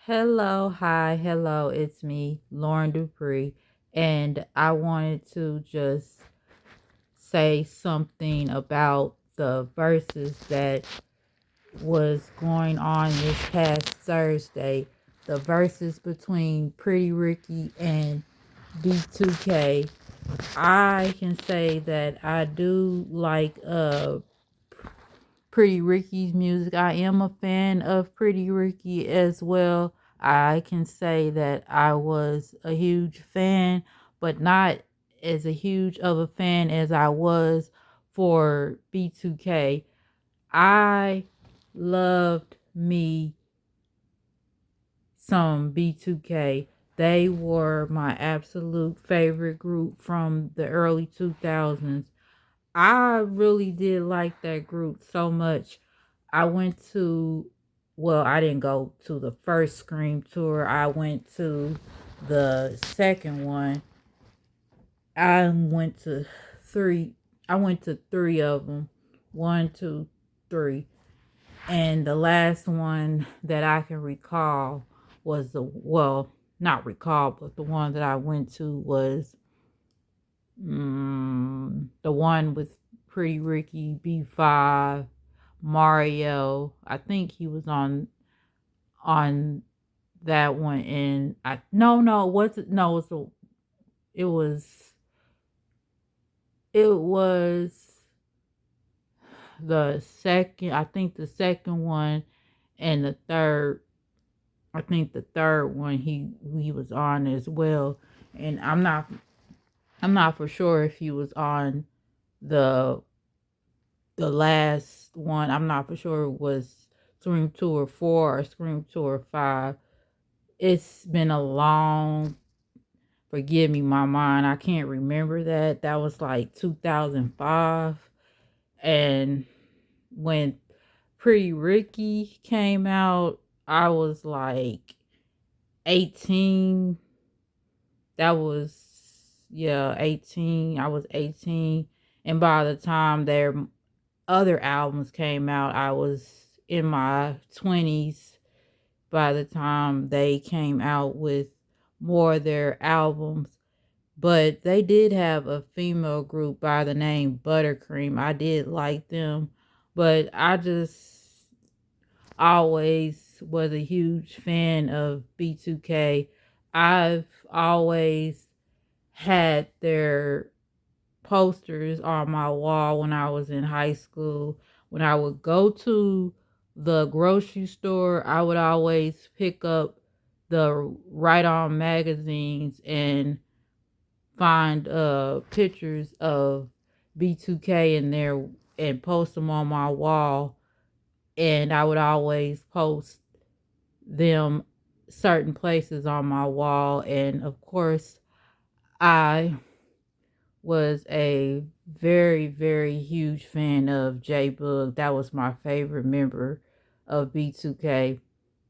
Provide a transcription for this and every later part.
Hello, hi, hello, it's me, Lauren Dupree, and I wanted to just say something about the verses that was going on this past Thursday. The verses between Pretty Ricky and B2k. I can say that I do like Pretty Ricky's music. I am a fan of Pretty Ricky as well. I can say that I was a huge fan, but not as a huge of a fan as I was for B2k. I loved me some B2k. They were my absolute favorite group from the early 2000s. I really did like that group so much. I went to, well, I didn't go to the first Scream tour. I went to the second one. I went to three. I went to three of them. One, two, three. And the last one that I can recall was not recall, but the one that I went to was the one with Pretty Ricky, B5, Mario. I think he was on that one, and I no was it no it was it was the second, I think the second one, and the third, I think the third one he was on as well. And I'm not for sure if he was on the the last one. I'm not for sure it was Scream Tour 4 or Scream Tour 5. It's been a long, forgive me, my mind. I can't remember that. That was like 2005. And when Pretty Ricky came out, I was like 18. That was, yeah, 18. I was 18. And by the time their other albums came out, I was in my 20s by the time they came out with more of their albums. But they did have a female group by the name Buttercream. I did like them, but I just always was a huge fan of B2k. I've always had their posters on my wall when I was in high school. When I would go to the grocery store, I would always pick up the Right On magazines and find pictures of B2k in there and post them on my wall. And I would always post them certain places on my wall. And of course, I was a very, very huge fan of J Bug. That was my favorite member of B2k.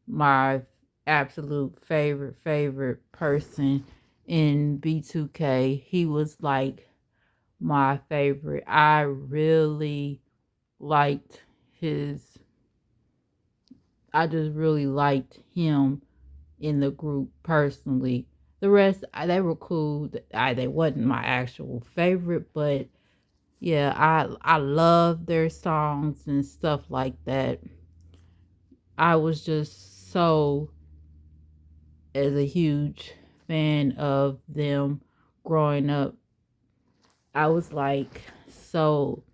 My absolute favorite person in B2k. He was like my favorite. I really liked his, I just really liked him in the group personally. The rest, they were cool. They wasn't my actual favorite, but yeah, I love their songs and stuff like that. I was just so as a huge fan of them growing up. I was like so,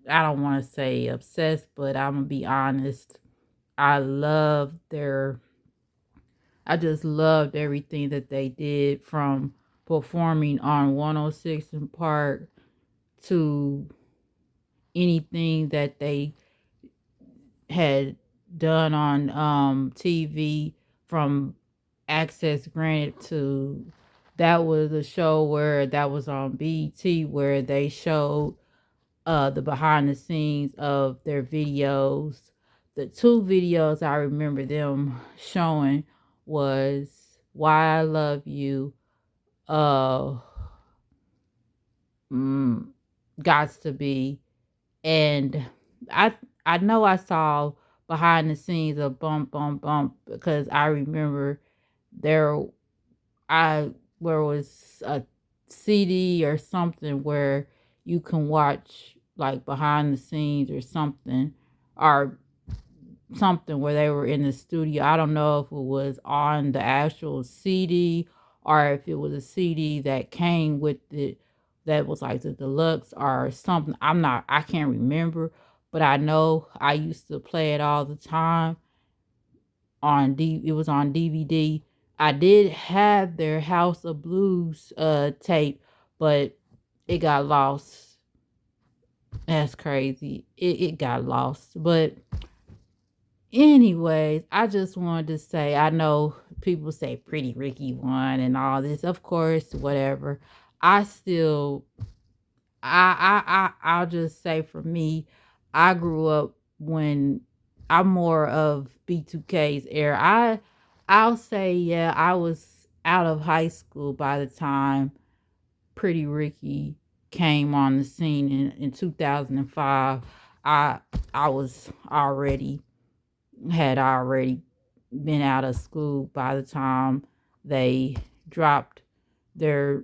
I don't want to say obsessed, but I'm gonna be honest. I loved their I just loved everything that they did, from performing on 106 in Park to anything that they had done on TV, from Access Granted to, that was a show where that was on BET where they showed the behind the scenes of their videos. The two videos I remember them showing was Why I Love You, uh Gots to Be, and I I know I saw behind the scenes of Bump Bump Bump because I remember there I where was a CD or something where you can watch like behind the scenes or something, or something where they were in the studio. I don't know if it was on the actual CD or if it was a CD that came with it that was like the deluxe or something. I can't remember, but I know I used to play it all the time it was on DVD. I did have their House of Blues tape, but it got lost. That's crazy. It got lost. But anyways, I just wanted to say I know people say Pretty Ricky won and all this. Of course, whatever. I still I'll just say for me, I grew up when I'm more of B2K's era. I'll say yeah, I was out of high school by the time Pretty Ricky came on the scene in 2005. I I was already had already been out of school by the time they dropped their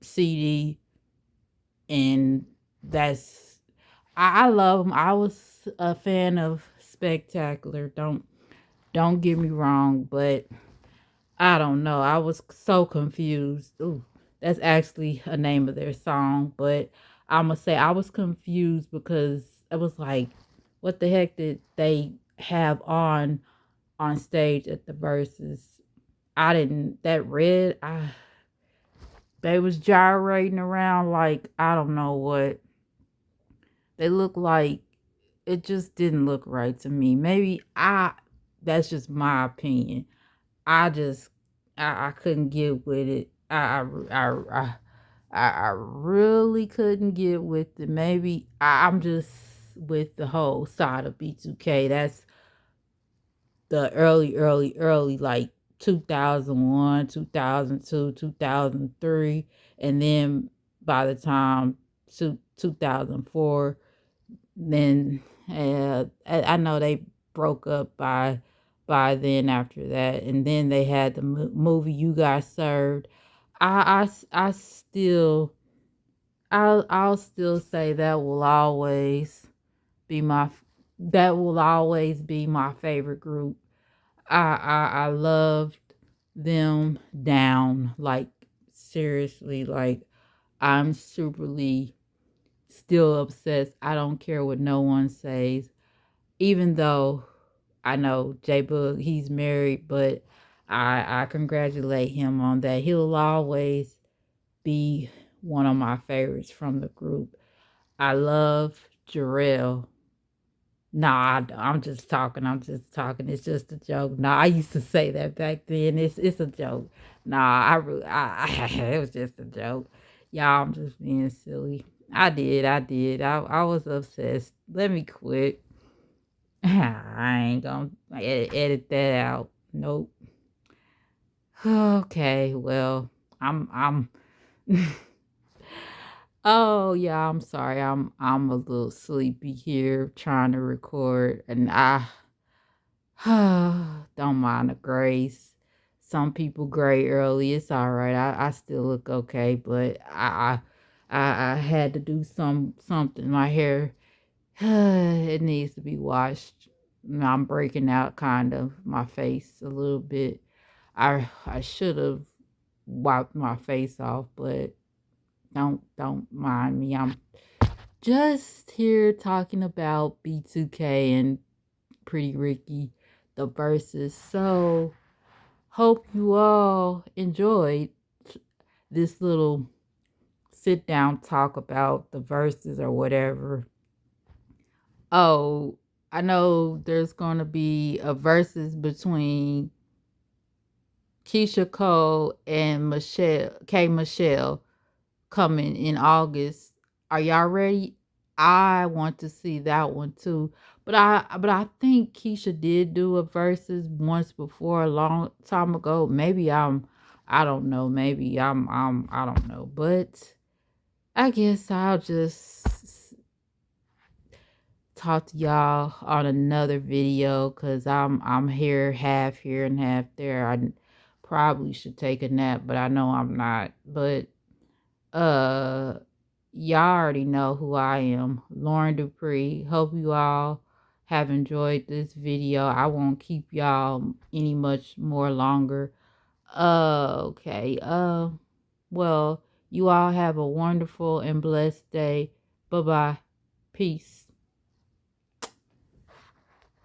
CD, and that's I love them. I was a fan of Spectacular. Don't get me wrong, but I don't know. I was so confused. Ooh, that's actually a name of their song, but I'm gonna say I was confused because it was like, what the heck did they have on stage at the verses? I didn't that red. I They was gyrating around like I don't know what. They look like it just didn't look right to me. Maybe I That's just my opinion. I just I couldn't get with it. I really couldn't get with it. Maybe I'm just with the whole side of B2K. That's the early like 2001, 2002, 2003, and then by the time 2004, then I know they broke up by then after that, and then they had the movie You Got Served. I still I'll still say be my that will always be my favorite group. I loved them down, like seriously, like I'm superly still obsessed. I don't care what no one says, even though I know J Bug he's married, but I congratulate him on that. He'll always be one of my favorites from the group. I love Jarrell. Nah, I'm just talking. I'm just talking. It's just a joke. Nah, I used to say that back then. It's a joke. Nah, it was just a joke. Y'all, I'm just being silly. I did. I was obsessed. Let me quit. I ain't gonna edit that out. Nope. Okay, well, I'm oh yeah, I'm sorry. I'm a little sleepy here trying to record, and I don't mind the grays. Some people gray early. It's all right. I still look okay, but I had to do something. My hair it needs to be washed. I'm breaking out kind of my face a little bit. I should have wiped my face off, but don't mind me. I'm just here talking about B2K and Pretty Ricky, the verses. So hope you all enjoyed this little sit down talk about the verses or whatever. Oh, I know there's gonna be a verses between Keisha Cole and Michelle coming in August. Are y'all ready? I want to see that one too. But I think Keisha did do a verses once before a long time ago. Maybe I don't know. Maybe I don't know. But I guess I'll just talk to y'all on another video because I'm here and half there. I probably should take a nap, but I know I'm not. But uh y'all already know who I am, Lauren Dupree. Hope you all have enjoyed this video. I won't keep y'all any much more longer. Okay. Well, you all have a wonderful and blessed day. Bye bye. Peace.